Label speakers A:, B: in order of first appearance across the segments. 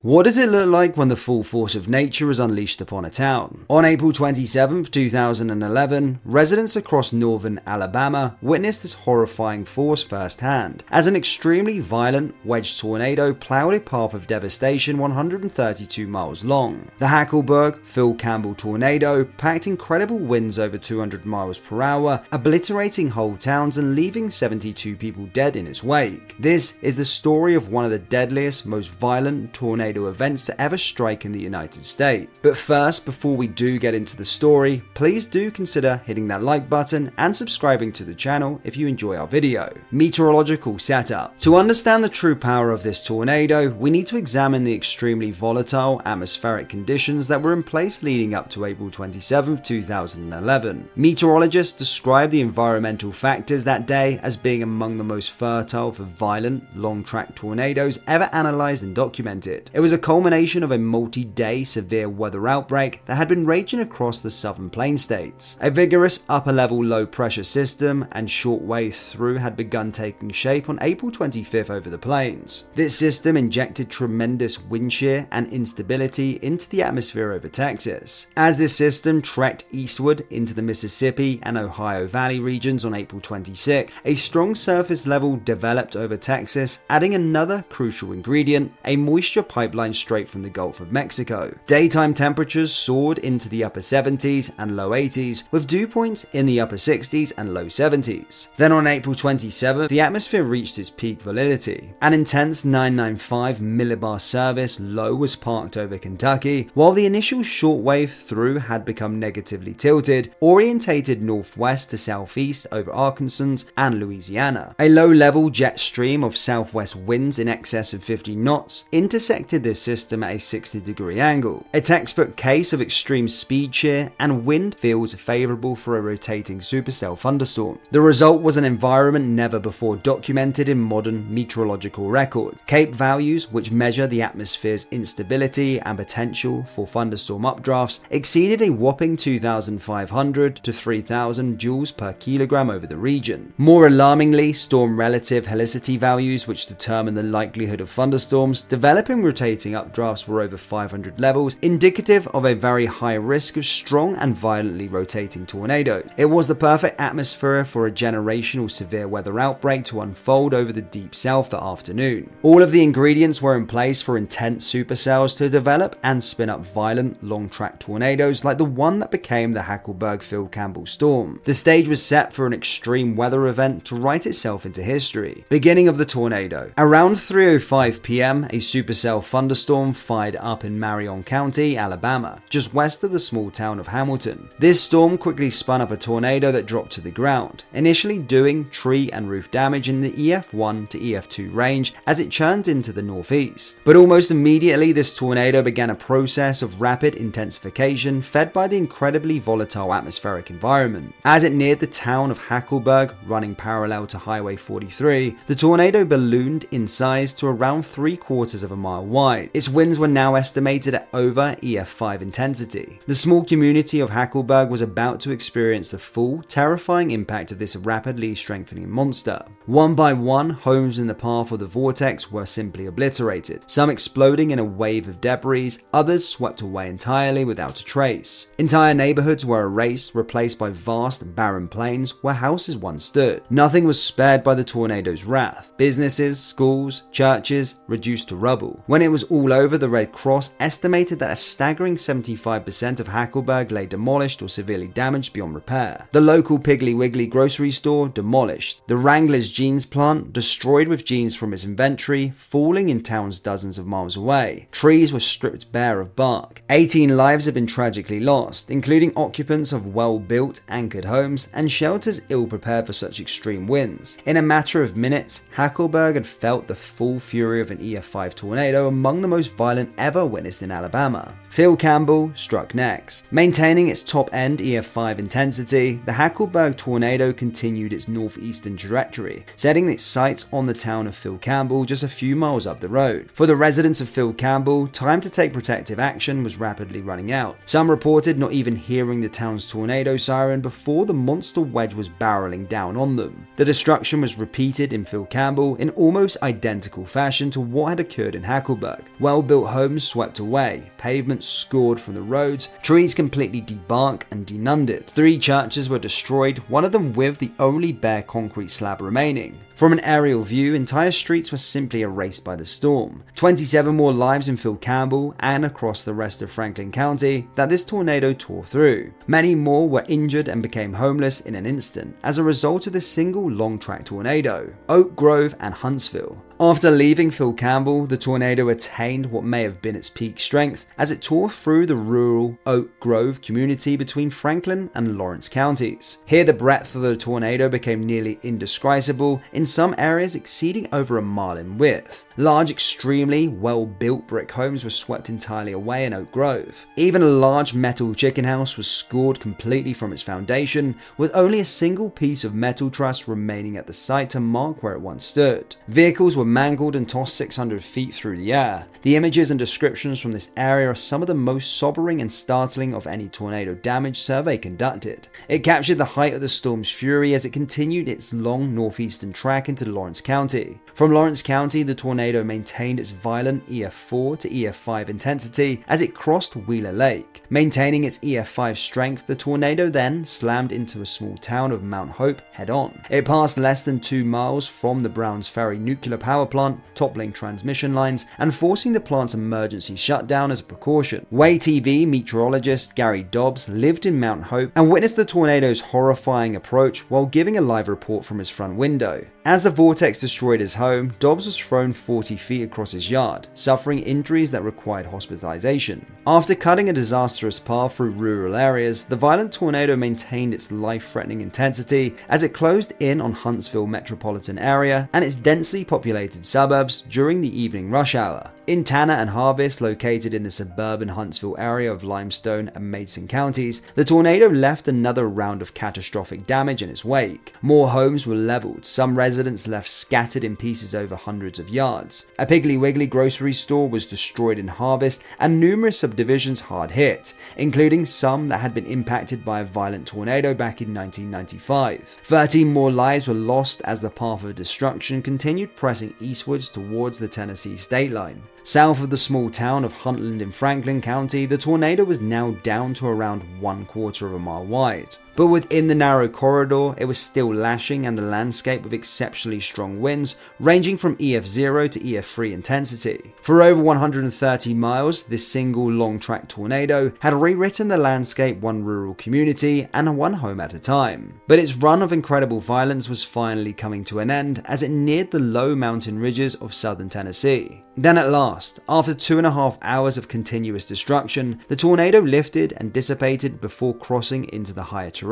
A: What does it look like when the full force of nature is unleashed upon a town? On April 27, 2011, residents across northern Alabama witnessed this horrifying force firsthand as an extremely violent wedge tornado plowed a path of devastation 132 miles long. The Hackleburg Phil Campbell tornado packed incredible winds over 200 miles per hour, obliterating whole towns and leaving 72 people dead in its wake. This is the story of one of the deadliest, most violent tornado events to ever strike in the United States. But first, before we do get into the story, please do consider hitting that like button and subscribing to the channel if you enjoy our video. Meteorological setup. To understand the true power of this tornado, we need to examine the extremely volatile atmospheric conditions that were in place leading up to April 27, 2011. Meteorologists describe the environmental factors that day as being among the most fertile for violent, long-track tornadoes ever analyzed and documented. It was a culmination of a multi-day severe weather outbreak that had been raging across the southern plain states. A vigorous upper-level low-pressure system and shortwave through had begun taking shape on April 25th over the plains. This system injected tremendous wind shear and instability into the atmosphere over Texas. As this system trekked eastward into the Mississippi and Ohio Valley regions on April 26, a strong surface level developed over Texas, adding another crucial ingredient, a moisture pipeline straight from the Gulf of Mexico. Daytime temperatures soared into the upper 70s and low 80s, with dew points in the upper 60s and low 70s. Then on April 27th, the atmosphere reached its peak validity. An intense 995 millibar service low was parked over Kentucky, while the initial shortwave through had become negatively tilted, orientated northwest to southeast over Arkansas and Louisiana. A low-level jet stream of southwest winds in excess of 50 knots intersected this system at a 60-degree angle. A textbook case of extreme speed shear and wind fields favorable for a rotating supercell thunderstorm. The result was an environment never before documented in modern meteorological record. CAPE values, which measure the atmosphere's instability and potential for thunderstorm updrafts, exceeded a whopping 2,500 to 3,000 joules per kilogram over the region. More alarmingly, storm relative helicity values, which determine the likelihood of thunderstorms, developing rotating updrafts were over 500 levels, indicative of a very high risk of strong and violently rotating tornadoes. It was the perfect atmosphere for a generational severe weather outbreak to unfold over the deep south that afternoon. All of the ingredients were in place for intense supercells to develop and spin up violent, long-track tornadoes like the one that became the Hackleburg Phil Campbell storm. The stage was set for an extreme weather event to write itself into history. Beginning of the tornado. Around 3:05 p.m., a supercell thunderstorm fired up in Marion County, Alabama, just west of the small town of Hamilton. This storm quickly spun up a tornado that dropped to the ground, initially doing tree and roof damage in the EF1 to EF2 range as it churned into the northeast. But almost immediately, this tornado began a process of rapid intensification fed by the incredibly volatile atmospheric environment. As it neared the town of Hackleburg, running parallel to Highway 43, the tornado ballooned in size to around 3/4 of a mile wide. Its winds were now estimated at over EF5 intensity. The small community of Hackleburg was about to experience the full, terrifying impact of this rapidly strengthening monster. One by one, homes in the path of the vortex were simply obliterated, some exploding in a wave of debris, others swept away entirely without a trace. Entire neighborhoods were erased, replaced by vast, barren plains where houses once stood. Nothing was spared by the tornado's wrath. Businesses, schools, churches reduced to rubble. When it was all over, the Red Cross estimated that a staggering 75% of Hackleburg lay demolished or severely damaged beyond repair. The local Piggly Wiggly grocery store demolished. The Wrangler's jeans plant destroyed with jeans from its inventory, falling in towns dozens of miles away. Trees were stripped bare of bark. 18 lives have been tragically lost, including occupants of well-built, anchored homes and shelters ill-prepared for such extreme winds. In a matter of minutes, Hackleburg had felt the full fury of an EF5 tornado, among the most violent ever witnessed in Alabama. Phil Campbell struck next. Maintaining its top-end EF5 intensity, the Hackleburg tornado continued its northeastern trajectory, setting its sights on the town of Phil Campbell just a few miles up the road. For the residents of Phil Campbell, time to take protective action was rapidly running out. Some reported not even hearing the town's tornado siren before the monster wedge was barreling down on them. The destruction was repeated in Phil Campbell in almost identical fashion to what had occurred in Hackleburg. Hackleburg. Well-built homes swept away, pavements scored from the roads, trees completely debarked and denuded. 3 churches were destroyed, one of them with the only bare concrete slab remaining. From an aerial view, entire streets were simply erased by the storm. 27 more lives in Campbell and across the rest of Franklin County that this tornado tore through. Many more were injured and became homeless in an instant as a result of this single long-track tornado. Oak Grove and Huntsville. After leaving Campbell, the tornado attained what may have been its peak strength as it tore through the rural Oak Grove community between Franklin and Lawrence counties. Here, the breadth of the tornado became nearly indescribable, in some areas exceeding over a mile in width. Large, extremely well-built brick homes were swept entirely away in Oak Grove. Even a large metal chicken house was scored completely from its foundation, with only a single piece of metal truss remaining at the site to mark where it once stood. Vehicles were mangled and tossed 600 feet through the air. The images and descriptions from this area are some of the most sobering and startling of any tornado damage survey conducted. It captured the height of the storm's fury as it continued its long northeastern track into Lawrence County. From Lawrence County, the tornado maintained its violent EF4 to EF5 intensity as it crossed Wheeler Lake. Maintaining its EF5 strength, the tornado then slammed into a small town of Mount Hope head-on. It passed less than 2 miles from the Browns Ferry nuclear power plant, toppling transmission lines and forcing the plant's emergency shutdown as a precaution. WAY-TV meteorologist Gary Dobbs lived in Mount Hope and witnessed the tornado's horrifying approach while giving a live report from his front window. As the vortex destroyed his home, Dobbs was thrown 40 feet across his yard, suffering injuries that required hospitalization. After cutting a disastrous path through rural areas, the violent tornado maintained its life-threatening intensity as it closed in on Huntsville metropolitan area and its densely populated suburbs during the evening rush hour. In Tanner and Harvest, located in the suburban Huntsville area of Limestone and Mason counties, the tornado left another round of catastrophic damage in its wake. More homes were leveled, some residents left scattered in pieces over hundreds of yards. A Piggly Wiggly grocery store was destroyed in Harvest and numerous subdivisions hard hit, including some that had been impacted by a violent tornado back in 1995. 13 more lives were lost as the path of destruction continued pressing eastwards towards the Tennessee state line. South of the small town of Huntland in Franklin County, the tornado was now down to around 1/4 of a mile wide. But within the narrow corridor, it was still lashing and the landscape with exceptionally strong winds ranging from EF0 to EF3 intensity. For over 130 miles, this single long-track tornado had rewritten the landscape one rural community and one home at a time. But its run of incredible violence was finally coming to an end as it neared the low mountain ridges of southern Tennessee. Then at last, after 2.5 hours of continuous destruction, the tornado lifted and dissipated before crossing into the higher terrain.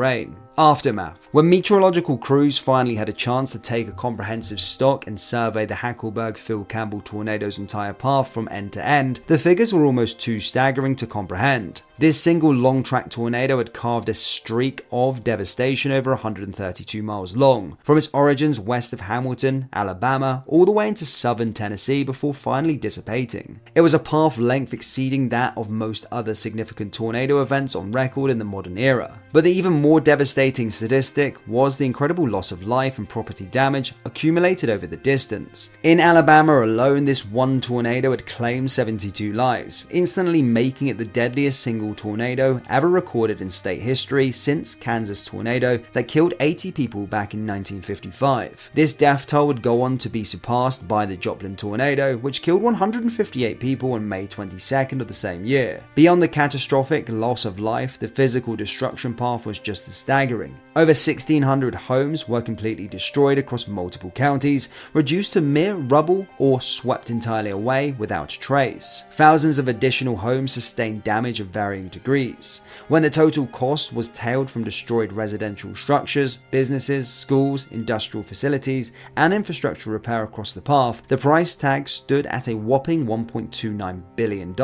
A: Aftermath. When meteorological crews finally had a chance to take a comprehensive stock and survey the Hackleburg Campbell tornado's entire path from end to end, the figures were almost too staggering to comprehend. This single long-track tornado had carved a streak of devastation over 132 miles long, from its origins west of Hamilton, Alabama, all the way into southern Tennessee before finally dissipating. It was a path length exceeding that of most other significant tornado events on record in the modern era. But the even more devastating statistic was the incredible loss of life and property damage accumulated over the distance. In Alabama alone, this one tornado had claimed 72 lives, instantly making it the deadliest single tornado ever recorded in state history since Kansas tornado that killed 80 people back in 1955. This death toll would go on to be surpassed by the Joplin tornado, which killed 158 people on May 22nd of the same year. Beyond the catastrophic loss of life, the physical destruction path was just as staggering. Over 1,600 homes were completely destroyed across multiple counties, reduced to mere rubble or swept entirely away without a trace. Thousands of additional homes sustained damage of varying degrees. When the total cost was tailed from destroyed residential structures, businesses, schools, industrial facilities, and infrastructure repair across the path, the price tag stood at a whopping $1.29 billion,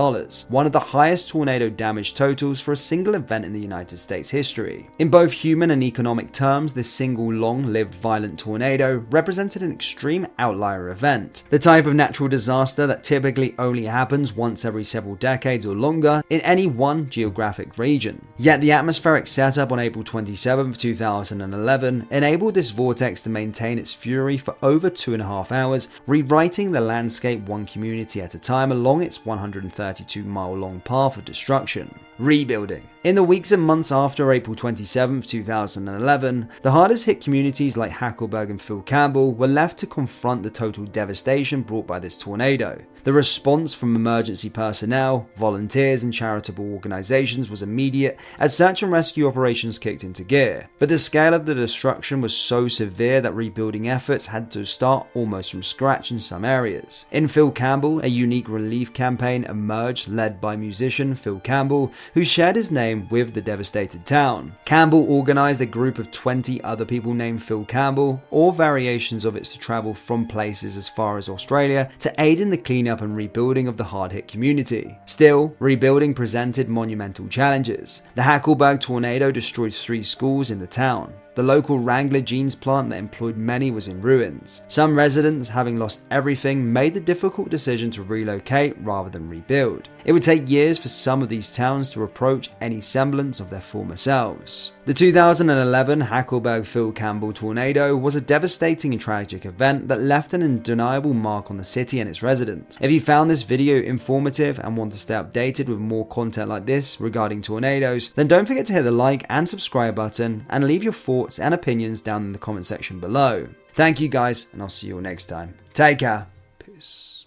A: one of the highest tornado damage totals for a single event in the United States history. In both human and economic terms, this single long-lived violent tornado represented an extreme outlier event, the type of natural disaster that typically only happens once every several decades or longer in any one geographic region. Yet the atmospheric setup on April 27, 2011 enabled this vortex to maintain its fury for over 2.5 hours, rewriting the landscape one community at a time along its 132-mile-long path of destruction. Rebuilding. In the weeks and months after April 27, 2011, the hardest hit communities like Hackleburg and Phil Campbell were left to confront the total devastation brought by this tornado. The response from emergency personnel, volunteers, and charitable organizations was immediate as search and rescue operations kicked into gear. But the scale of the destruction was so severe that rebuilding efforts had to start almost from scratch in some areas. In Phil Campbell, a unique relief campaign emerged led by musician Phil Campbell, who shared his name with the devastated town. Campbell organized a group of 20 other people named Phil Campbell, or variations of it, to travel from places as far as Australia to aid in the cleanup and rebuilding of the hard-hit community. Still, rebuilding presented monumental challenges. The Hackleburg tornado destroyed 3 schools in the town. The local Wrangler jeans plant that employed many was in ruins. Some residents, having lost everything, made the difficult decision to relocate rather than rebuild. It would take years for some of these towns to approach any semblance of their former selves. The 2011 Hackleburg Phil Campbell tornado was a devastating and tragic event that left an undeniable mark on the city and its residents. If you found this video informative and want to stay updated with more content like this regarding tornadoes, then don't forget to hit the like and subscribe button and leave your thoughts and opinions down in the comment section below. Thank you guys, and I'll see you all next time. Take care. Peace.